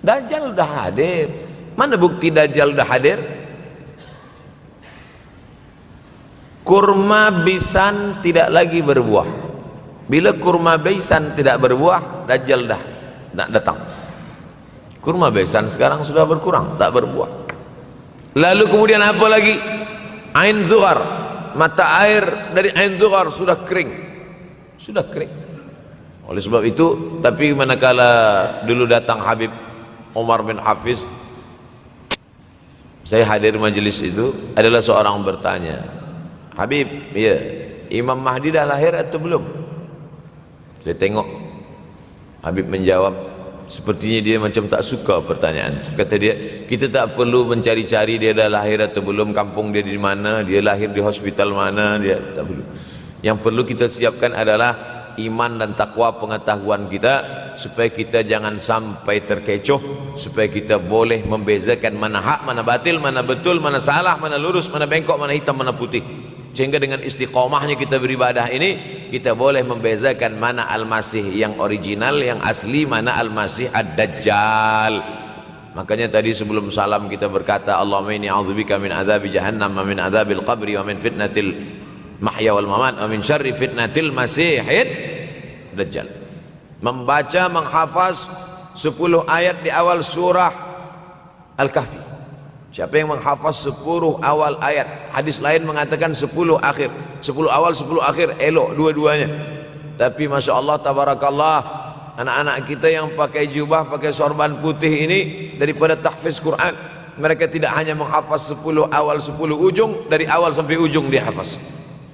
Dajjal udah hadir. Mana bukti Dajjal udah hadir? Kurma bisan tidak lagi berbuah. Bila kurma bisan tidak berbuah, Dajjal dah nak datang. Kurma bisan sekarang sudah berkurang, tak berbuah. Lalu kemudian apa lagi? Ain Zuhar, mata air dari Ain Zuhar sudah kering. Sudah kering. Oleh sebab itu, tapi manakala dulu datang Habib Umar bin Hafiz, saya hadir majelis itu, adalah seorang bertanya, Habib, ya, Imam Mahdi dah lahir atau belum? Saya tengok Habib menjawab, sepertinya dia macam tak suka pertanyaan. Kata dia, kita tak perlu mencari-cari dia dah lahir atau belum, kampung dia di mana, dia lahir di hospital mana, dia tak perlu. Yang perlu kita siapkan adalah iman dan takwa pengetahuan kita, supaya kita jangan sampai terkecoh, supaya kita boleh membezakan mana hak, mana batil, mana betul, mana salah, mana lurus, mana bengkok, mana hitam, mana putih. Sehingga dengan istiqomahnya kita beribadah ini, kita boleh membezakan mana Al-Masih yang original, yang asli, mana Al-Masih Ad-Dajjal. Makanya tadi sebelum salam kita berkata, Allahumma inni a'udzubika min azabi jahannam wa min azabil qabri wa min fitnatil mahya wal mamat wa min syarri fitnatil masihid Dajjal. Membaca, menghafaz 10 ayat di awal surah Al-Kahfi. Siapa yang menghafaz 10 awal ayat, hadis lain mengatakan 10 akhir, 10 awal 10 akhir, elok dua-duanya. Tapi Masya Allah, tabarakallah, anak-anak kita yang pakai jubah, pakai sorban putih ini, daripada tahfiz Quran, mereka tidak hanya menghafaz 10 awal 10 ujung, dari awal sampai ujung dia hafaz,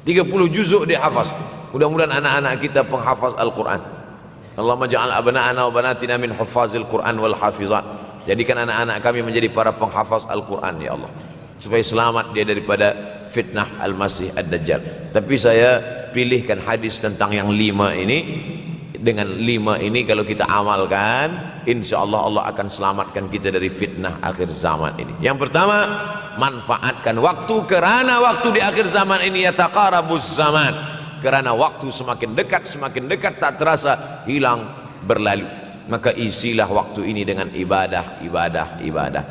30 juzuk dia hafaz. Mudah-mudahan anak-anak kita penghafaz Al-Quran. Allahumma ja'al abna'ana wa banatina min huffazil Quran wal hafizan. Jadikan anak-anak kami menjadi para penghafaz Al-Quran ya Allah, supaya selamat dia daripada fitnah Al-Masih Ad-Dajjal. Tapi saya pilihkan hadis tentang yang 5 ini. Dengan 5 ini kalau kita amalkan, insya Allah Allah akan selamatkan kita dari fitnah akhir zaman ini. Yang pertama, manfaatkan waktu, kerana waktu di akhir zaman ini yataqarabuz zaman, kerana waktu semakin dekat tak terasa, hilang, berlalu. Maka isilah waktu ini dengan ibadah.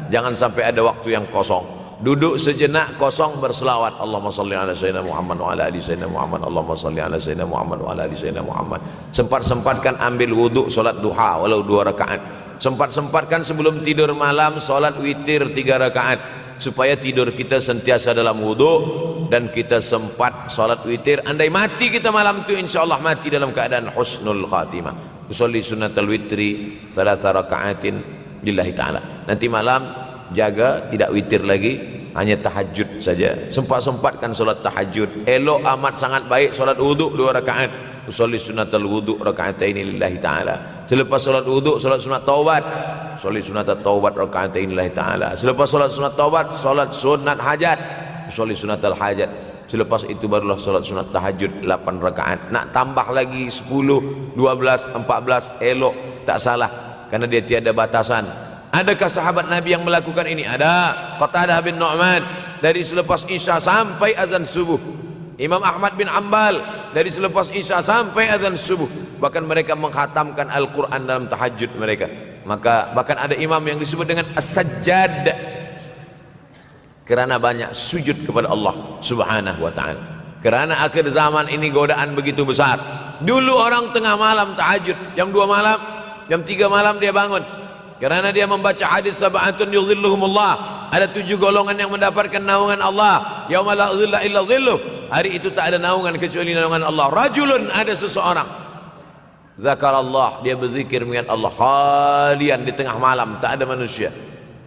Jangan sampai ada waktu yang kosong. Duduk sejenak kosong, berselawat, Allahumma salli ala sayyidina Muhammad wa ala ali sayyidina Muhammad, Allahumma salli ala sayyidina Muhammad wa ala ali sayyidina Muhammad. Sempat-sempatkan ambil wuduk, solat duha walau 2 rakaat. Sempat-sempatkan sebelum tidur malam solat witir 3 rakaat, supaya tidur kita sentiasa dalam wuduk dan kita sempat salat witir. Andai mati kita malam itu, insyaallah mati dalam keadaan husnul khatimah. Usolli sunnatal witri 3 rakaatin lillahi ta'ala. Nanti malam jaga tidak witir lagi, hanya tahajud saja. Sempat-sempatkan salat tahajud. Elok amat sangat baik salat wuduk 2 rakaat. Usolli sunnatal wuduk rakaatain lillahi ta'ala. Selepas salat wuduk, salat sunat taubat. Usolli sunnatat taubat rakaatain lillahi ta'ala. Selepas salat sunat taubat, salat sunat hajat. Usolli sunatal hajat. Selepas itu barulah salat sunat tahajud 8 rakaat. Nak tambah lagi 10, 12, 14, elok, tak salah, karena dia tiada batasan. Adakah sahabat Nabi yang melakukan ini? Ada. Qatadah bin Nu'man, dari selepas Isya sampai azan subuh. Imam Ahmad bin Ambal, dari selepas Isya sampai azan subuh. Bahkan mereka menghatamkan Al-Quran dalam tahajud mereka. Maka bahkan ada imam yang disebut dengan As-Sajjad, kerana banyak sujud kepada Allah Subhanahu wa ta'ala. Kerana akhir zaman ini godaan begitu besar. Dulu orang tengah malam tahajud, jam 2 malam, jam 3 malam dia bangun, kerana dia membaca hadis sab'atun yudhilluhumullah. Ada 7 golongan yang mendapatkan naungan Allah, yauma la dhilla illa dhilluh. Hari itu tak ada naungan kecuali naungan Allah. Rajulun, ada seseorang, zakarallah, dia berzikir mengingat Allah, khalian, di tengah malam tak ada manusia,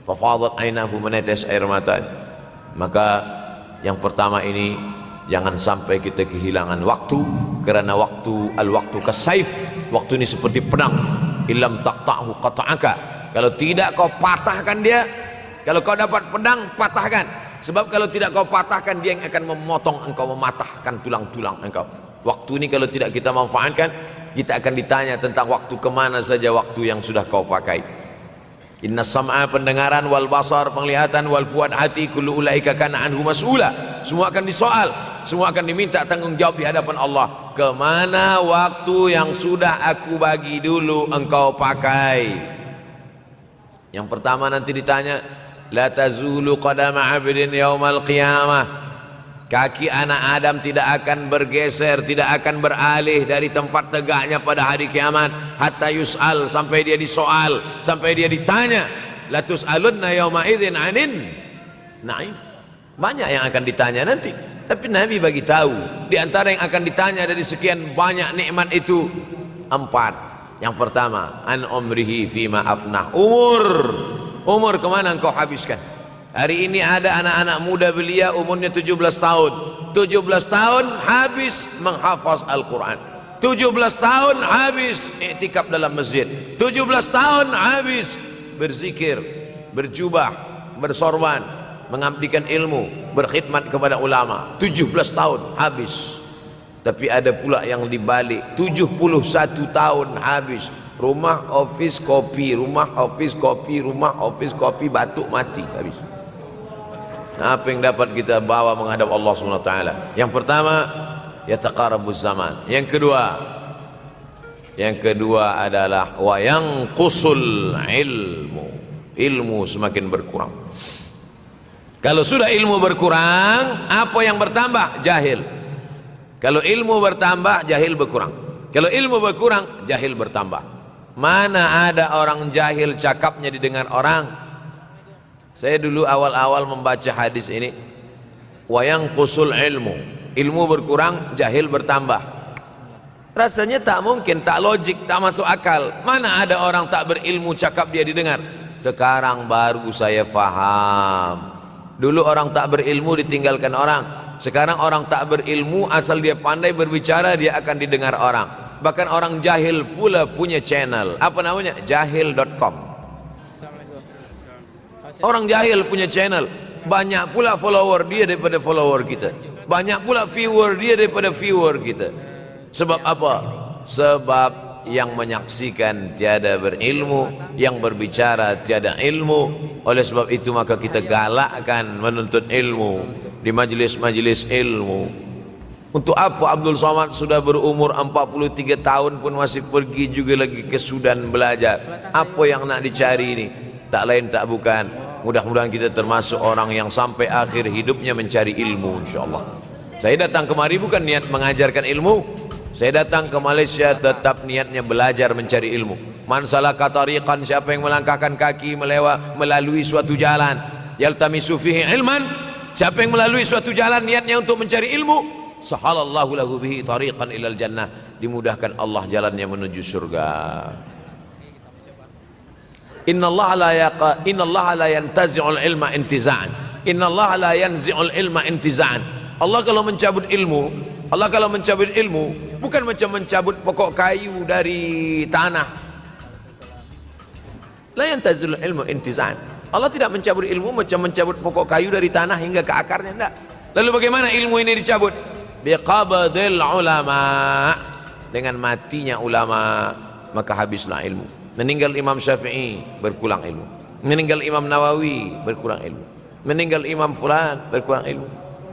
fafadat ainahu, menetes air matanya. Maka yang pertama ini, jangan sampai kita kehilangan waktu, kerana waktu, al-waktu kasaif, waktu ini seperti pedang. Illam taqta'hu qata'aka, kalau tidak kau patahkan dia. Kalau kau dapat pedang, patahkan. Sebab kalau tidak kau patahkan, dia yang akan memotong engkau, mematahkan tulang-tulang engkau. Waktu ini kalau tidak kita manfaatkan, kita akan ditanya tentang waktu, kemana saja waktu yang sudah kau pakai. Inna sam'a, pendengaran, wal basar, penglihatan, wal fuad, hati, kullu ulaika kana anhu mas'ula. Semua akan disoal, semua akan diminta tanggung jawab di hadapan Allah. Kemana waktu yang sudah aku bagi dulu engkau pakai? Yang pertama nanti ditanya, la tazulu qadama 'abdin yaumal qiyamah. Kaki anak Adam tidak akan bergeser, tidak akan beralih dari tempat tegaknya pada hari kiamat hatta yus'al, sampai dia disoal, sampai dia ditanya. La tus'alunna yauma idzin 'anin na'im. Banyak yang akan ditanya nanti, tapi Nabi bagi tahu di antara yang akan ditanya dari sekian banyak nikmat itu 4. Yang pertama, an umrihi fima afnah. Umur kemana engkau habiskan? Hari ini ada anak-anak muda belia umurnya 17 tahun. 17 tahun habis menghafaz Al-Quran. 17 tahun habis iktikaf dalam masjid. 17 tahun habis berzikir, berjubah, bersorban, mengabdikan ilmu, berkhidmat kepada ulama. 17 tahun habis. Tapi ada pula yang dibalik, 71 tahun habis. Rumah, office, kopi, rumah, office, kopi, rumah, office, kopi, batuk, mati, habis. Apa yang dapat kita bawa menghadap Allah SWT? Yang pertama, yataqarabuz zaman. Yang kedua adalah wa yanqusul ilmu. Ilmu semakin berkurang. Kalau sudah ilmu berkurang, apa yang bertambah? Jahil. Kalau ilmu bertambah, jahil berkurang. Kalau ilmu berkurang, jahil bertambah. Mana ada orang jahil cakapnya didengar orang? Saya dulu awal-awal membaca hadis ini, wa yanqusul ilmu. Ilmu berkurang, jahil bertambah. Rasanya tak mungkin, tak logik, tak masuk akal. Mana ada orang tak berilmu cakap dia didengar? Sekarang baru saya faham. Dulu orang tak berilmu ditinggalkan orang. Sekarang orang tak berilmu asal dia pandai berbicara, dia akan didengar orang. Bahkan orang jahil pula punya channel. Apa namanya? Jahil.com. Orang jahil punya channel. Banyak pula follower dia daripada follower kita. Banyak pula viewer dia daripada viewer kita. Sebab apa? Sebab yang menyaksikan tiada berilmu, yang berbicara tiada ilmu. Oleh sebab itu maka kita galakkan menuntut ilmu di majlis-majlis ilmu. Untuk apa Abdul Somad sudah berumur 43 tahun pun masih pergi juga lagi ke Sudan belajar? Apa yang nak dicari ini? Tak lain tak bukan, mudah-mudahan kita termasuk orang yang sampai akhir hidupnya mencari ilmu, insyaAllah. Saya datang kemari bukan niat mengajarkan ilmu. Saya datang ke Malaysia tetap niatnya belajar mencari ilmu. Man salaka tariqan, siapa yang melangkahkan kaki melalui suatu jalan, yaltamisu fihi ilman, siapa yang melalui suatu jalan niatnya untuk mencari ilmu, sahalallahu lahu bihi tariqan ilal jannah, dimudahkan Allah jalannya menuju surga. Innallaha la yantazi'ul ilma intiza'an. Innallaha la yanzi'ul ilma intiza'an. Allah kalau mencabut ilmu, bukan macam mencabut pokok kayu dari tanah. La yantazi'ul ilmu intiza'an. Allah tidak mencabut ilmu macam mencabut pokok kayu dari tanah hingga ke akarnya, enggak. Lalu bagaimana ilmu ini dicabut? Biqabdil ulama. Dengan matinya ulama maka habislah ilmu. Meninggal Imam Syafi'i, berkurang ilmu. Meninggal Imam Nawawi, berkurang ilmu. Meninggal Imam Fulan, berkurang ilmu.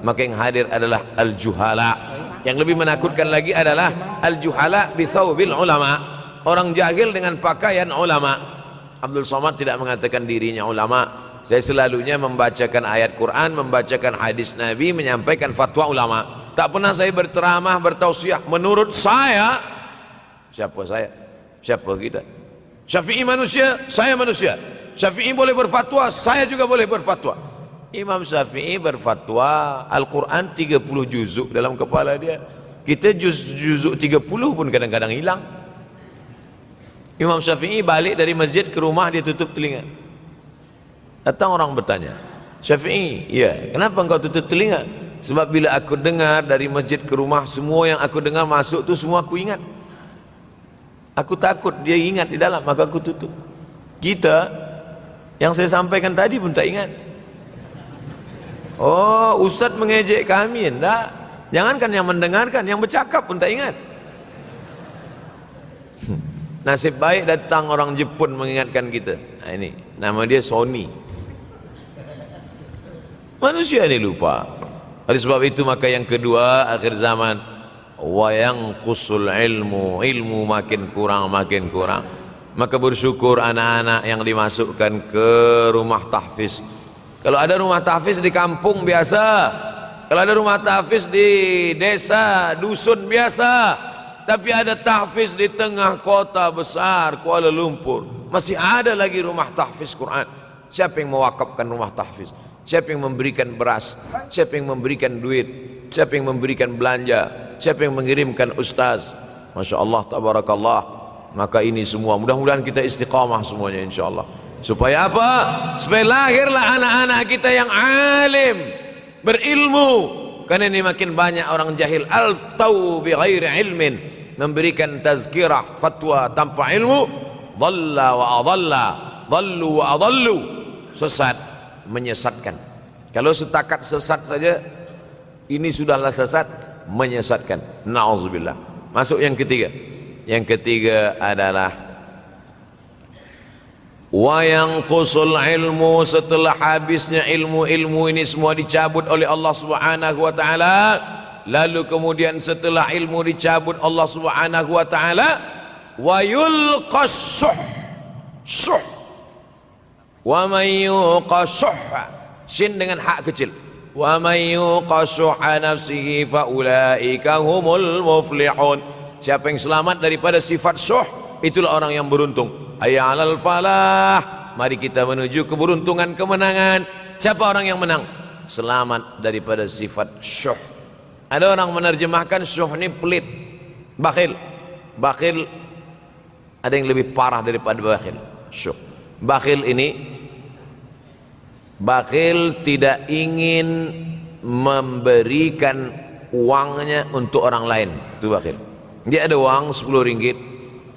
Maka yang hadir adalah al-juhala. Yang lebih menakutkan lagi adalah al-juhala bithawbil ulama. Orang jahil dengan pakaian ulama. Abdul Somad tidak mengatakan dirinya ulama. Saya selalunya membacakan ayat Quran, membacakan hadis Nabi, menyampaikan fatwa ulama. Tak pernah saya berteramah, bertausiah. Menurut saya, siapa saya? Siapa kita? Syafi'i manusia, saya manusia. Syafi'i boleh berfatwa, saya juga boleh berfatwa. Imam Syafi'i berfatwa Al-Quran 30 juzuk dalam kepala dia. Kita juzuk 30 pun kadang-kadang hilang. Imam Syafi'i balik dari masjid ke rumah, dia tutup telinga. Datang orang bertanya, Syafi'i, ya, kenapa engkau tutup telinga? Sebab bila aku dengar dari masjid ke rumah, semua yang aku dengar masuk tu semua aku ingat. Aku takut dia ingat di dalam, maka aku tutup. Kita yang saya sampaikan tadi pun tak ingat. Oh, Ustaz mengejek kami, enggak. Jangankan yang mendengarkan, yang bercakap pun tak ingat. Nasib baik datang orang Jepun mengingatkan kita. Nah, ini nama dia Sony. Manusia ini lupa. Oleh sebab itu maka yang kedua akhir zaman, wa yanqusul ilmu, ilmu makin kurang. Maka bersyukur anak-anak yang dimasukkan ke rumah tahfiz. Kalau ada rumah tahfiz di kampung biasa, kalau ada rumah tahfiz di desa, dusun biasa, tapi ada tahfiz di tengah kota besar Kuala Lumpur, masih ada lagi rumah tahfiz Quran. Siapa yang mewakafkan rumah tahfiz? Siapa yang memberikan beras? Siapa yang memberikan duit? Siapa yang memberikan belanja? Siapa yang mengirimkan ustaz? Masya Allah, tabarakallah. Maka ini semua mudah-mudahan kita istiqamah semuanya insyaallah. Supaya apa? Supaya lahirlah anak-anak kita yang alim, berilmu. Karena ini makin banyak orang jahil, alftau bi ghairi ilmin, memberikan tazkirah fatwa tanpa ilmu, dhalla wa adalla, dhallu wa adallu, sesat, menyesatkan. Kalau setakat sesat saja ini sudahlah sesat, menyesatkan. Nauzubillah. Masuk yang ketiga. Yang ketiga adalah wa yanqusul ilmu, setelah habisnya ilmu-ilmu ini semua dicabut oleh Allah Subhanahu wa taala, lalu kemudian setelah ilmu dicabut Allah Subhanahu wa taala, wa yulqas syuh, wa may yuqashuh, sin dengan hak kecil, wa may yuqashuh nafsihi fa ulaika humul muflihun. Siapa yang selamat daripada sifat syuh, itulah orang yang beruntung. Hayya 'alal falah, mari kita menuju keberuntungan, kemenangan. Siapa orang yang menang? Selamat daripada sifat syuh. Ada orang menerjemahkan syuh ini pelit, bakhil. Bakhil ada yang lebih parah daripada bakhil. Syuh. Bakhil ini, bakhil tidak ingin memberikan uangnya untuk orang lain. Itu bakhil. Dia ada uang 10 ringgit,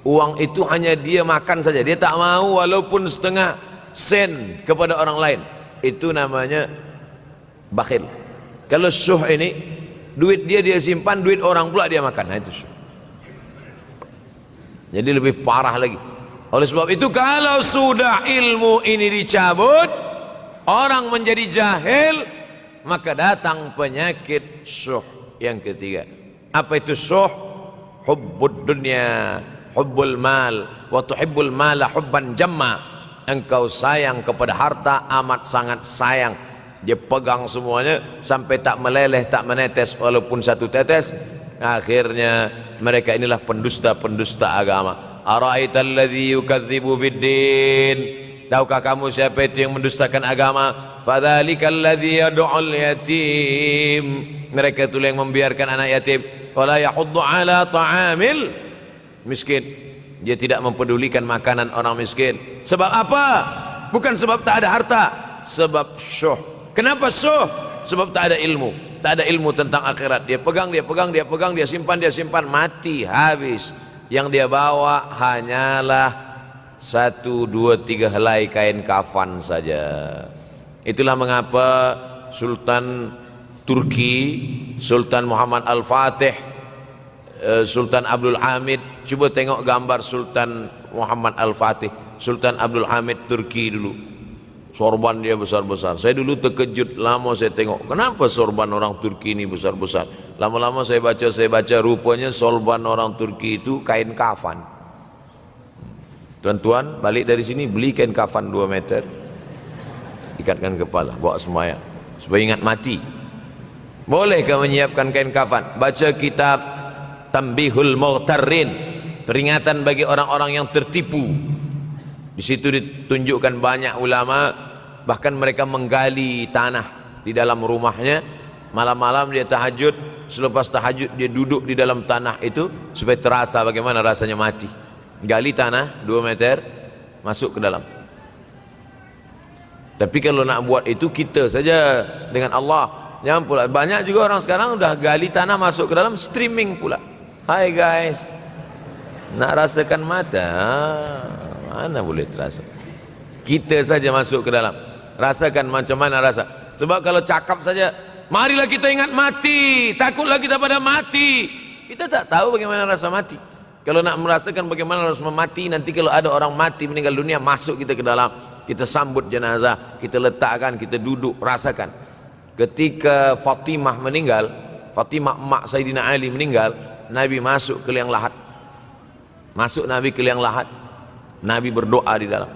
uang itu hanya dia makan saja, dia tak mau walaupun setengah sen kepada orang lain. Itu namanya bakhil. Kalau syuh ini, duit dia simpan, duit orang pula dia makan. Nah itu syuh. Jadi lebih parah lagi. Oleh sebab itu kalau sudah ilmu ini dicabut, orang menjadi jahil, maka datang penyakit syuh yang ketiga. Apa itu syuh? Hubbud dunya, hubbul mal, wa tuhibbul mala hubban jamma. Engkau sayang kepada harta amat sangat sayang. Dia pegang semuanya sampai tak meleleh, tak menetes walaupun satu tetes. Akhirnya mereka inilah pendusta-pendusta agama. Ara'aital ladzi yukadzibu biddin, tahukah kamu siapa itu yang mendustakan agama? Fadzalikal ladzi yad'ul yatim, mereka itu yang membiarkan anak yatim. Wala yahuddu ala ta'amil miskin, dia tidak mempedulikan makanan orang miskin. Sebab apa? Bukan sebab tak ada harta, sebab syuh. Kenapa syuh? Sebab tak ada ilmu. Tak ada ilmu tentang akhirat. Dia pegang, dia simpan, mati, habis. Yang dia bawa hanyalah 1, 2, 3 helai kain kafan saja. Itulah mengapa Sultan Turki, Sultan Muhammad Al-Fatih, Sultan Abdul Hamid, coba tengok gambar Sultan Muhammad Al-Fatih, Sultan Abdul Hamid Turki dulu. Sorban dia besar-besar. Saya dulu terkejut, lama saya tengok, kenapa sorban orang Turki ini besar-besar. Lama-lama saya baca, rupanya sorban orang Turki itu kain kafan. Tuan-tuan balik dari sini beli kain kafan 2 meter, ikatkan kepala, bawa semayang supaya ingat mati. Bolehkah menyiapkan kain kafan? Baca kitab Tanbihul Mughtarrin, peringatan bagi orang-orang yang tertipu. Di situ ditunjukkan banyak ulama, bahkan mereka menggali tanah di dalam rumahnya. Malam-malam dia tahajud, selepas tahajud dia duduk di dalam tanah itu supaya terasa bagaimana rasanya mati. Gali tanah 2 meter, masuk ke dalam. Tapi kalau nak buat itu kita saja dengan Allah. Jangan pula, banyak juga orang sekarang udah gali tanah masuk ke dalam, streaming pula. Hai guys, nak rasakan mata? Mana boleh terasa? Kita saja masuk ke dalam, rasakan macam mana rasa. Sebab kalau cakap saja, marilah kita ingat mati, takutlah kita pada mati, kita tak tahu bagaimana rasa mati. Kalau nak merasakan bagaimana rasa mati, nanti kalau ada orang mati meninggal dunia, masuk kita ke dalam, kita sambut jenazah, kita letakkan, kita duduk, rasakan. Ketika Fatimah meninggal, Fatimah emak Sayyidina Ali meninggal, Nabi masuk ke liang lahat. Masuk Nabi ke liang lahat. Nabi berdoa di dalam.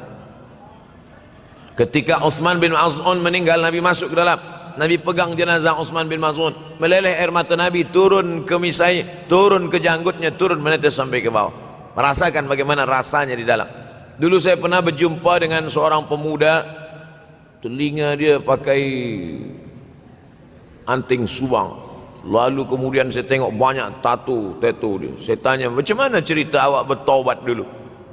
Ketika Utsman bin Maz'un meninggal, Nabi masuk ke dalam. Nabi pegang jenazah Utsman bin Maz'un, meleleh air mata Nabi turun ke misai, turun ke janggutnya, turun menetes sampai ke bawah. Merasakan bagaimana rasanya di dalam. Dulu saya pernah berjumpa dengan seorang pemuda, telinga dia pakai anting subang. Lalu kemudian saya tengok banyak tato dia. Saya tanya, macam mana cerita awak bertaubat dulu?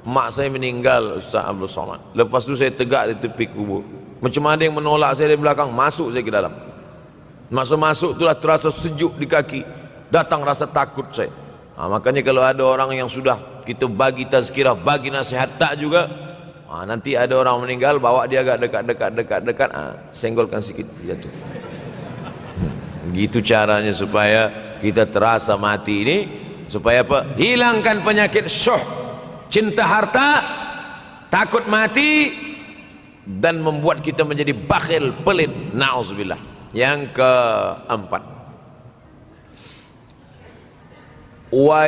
Mak saya meninggal, Ustaz Abdul Somad. Lepas tu saya tegak di tepi kubur. Macam ada yang menolak saya dari belakang, masuk saya ke dalam. Masa masuk itulah terasa sejuk di kaki. Datang rasa takut saya. Makanya kalau ada orang yang sudah kita bagi tazkirah, bagi nasihat tak juga, nanti ada orang meninggal, bawa dia agak dekat, senggolkan sikit jatuh. Gitu caranya supaya kita terasa mati ini, supaya apa? Hilangkan penyakit syuh, cinta harta, takut mati, dan membuat kita menjadi bakhil, pelit. Na'udzubillah. Yang keempat, wa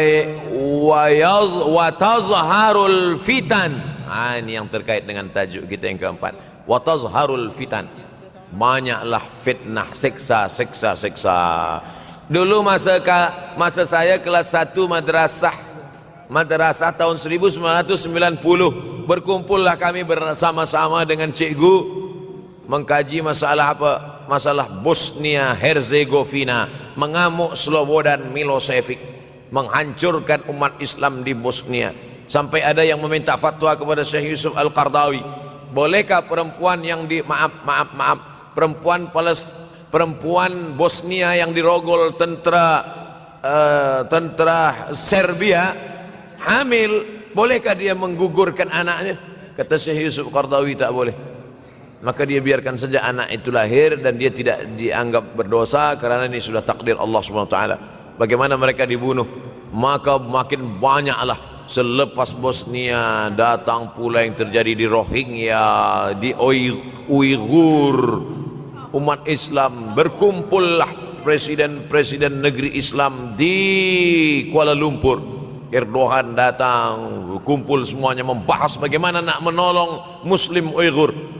tazharul fitan. Ini yang terkait dengan tajuk kita yang keempat. Wa tazharul fitan. Banyaklah fitnah, siksa. Dulu masa saya kelas 1 madrasah tahun 1990, berkumpullah kami bersama-sama dengan cikgu mengkaji masalah apa? Masalah Bosnia Herzegovina, mengamuk Slobodan Milosevic, menghancurkan umat Islam di Bosnia. Sampai ada yang meminta fatwa kepada Syekh Yusuf Al-Qardawi, bolehkah perempuan yang perempuan Bosnia yang dirogol tentara Serbia hamil, bolehkah dia menggugurkan anaknya? Kata Syekh Yusuf Qardawi, tak boleh. Maka dia biarkan saja anak itu lahir dan dia tidak dianggap berdosa karena ini sudah takdir Allah SWT. Bagaimana mereka dibunuh? Maka makin banyaklah selepas Bosnia datang pula yang terjadi di Rohingya, di Uighur. Umat Islam berkumpullah presiden-presiden negeri Islam di Kuala Lumpur. Erdogan datang, kumpul semuanya membahas bagaimana nak menolong Muslim Uighur.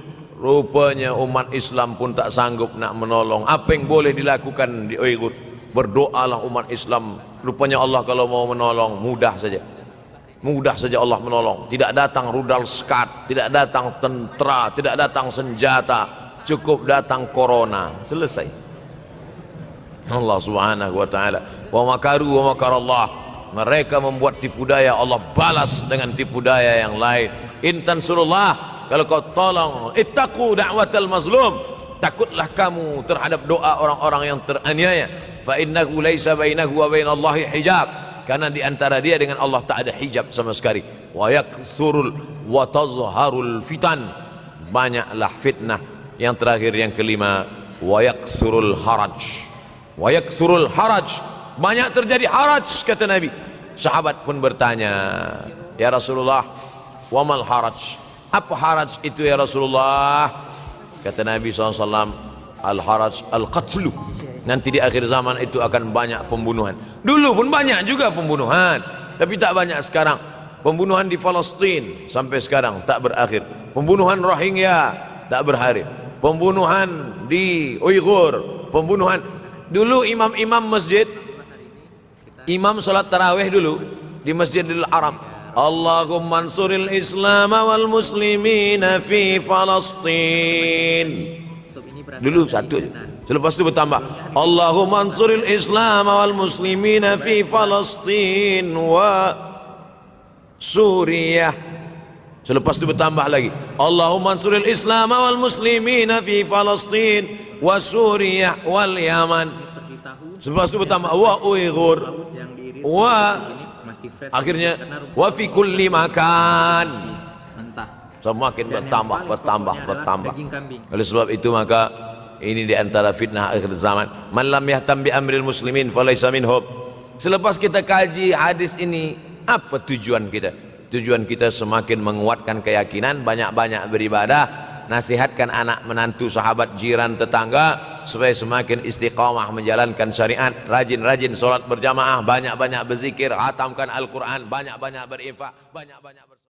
Rupanya umat Islam pun tak sanggup nak menolong. Apa yang boleh dilakukan di Uighur? Berdoalah umat Islam. Rupanya Allah kalau mau menolong mudah saja. Mudah saja Allah menolong. Tidak datang rudal skat, tidak datang tentera, tidak datang senjata. Cukup datang corona, selesai. Allah Subhanahu wa taala, wa makaru wa makarallah. Mereka membuat tipu daya, Allah balas dengan tipu daya yang lain. In tansurullah, kalau kau tolong, ittaqu da'watal mazlum, takutlah kamu terhadap doa orang-orang yang teraniaya. Fa innahu laisa bainahu wa bainallahi hijab, karena di antara dia dengan Allah tak ada hijab sama sekali. Wa yakthurul wa tazharul fitan, banyaklah fitnah. Yang terakhir, yang kelima, wa yakthurul haraj. Wa yakthurul haraj, banyak terjadi haraj, kata Nabi. Sahabat pun bertanya, ya Rasulullah, wa mal haraj? Apa haraj itu ya Rasulullah? Kata Nabi SAW, al-haraj al-qatlu. Nanti di akhir zaman itu akan banyak pembunuhan. Dulu pun banyak juga pembunuhan, tapi tak banyak sekarang. Pembunuhan di Palestina sampai sekarang tak berakhir. Pembunuhan Rohingya tak berakhir. Pembunuhan di Uighur, pembunuhan. Dulu imam-imam masjid, imam salat tarawih dulu di Masjidil Haram, Allahumma ansuril Islam wal muslimina fi Palestin. Dulu satu, selepas itu bertambah, Allahumma ansuril Islam wal muslimina fi Palestin wa Suriah. Selepas itu bertambah lagi, Allahumma ansuril Islam wal muslimina fi Palestin wa Suriah wal Yaman. Selepas itu bertambah wa Uighur wa, akhirnya wa fi kulli makan. Semakin bertambah. Oleh sebab itu maka ini di antara fitnah akhir zaman. Man lam yahtam bi amril muslimin falaysa minhum. Selepas kita kaji hadis ini, apa tujuan kita? Tujuan kita semakin menguatkan keyakinan, banyak-banyak beribadah, nasihatkan anak menantu, sahabat, jiran, tetangga supaya semakin istiqamah menjalankan syariat, rajin-rajin solat berjamaah, banyak-banyak berzikir, hatamkan Al-Quran, banyak-banyak berinfak, banyak-banyak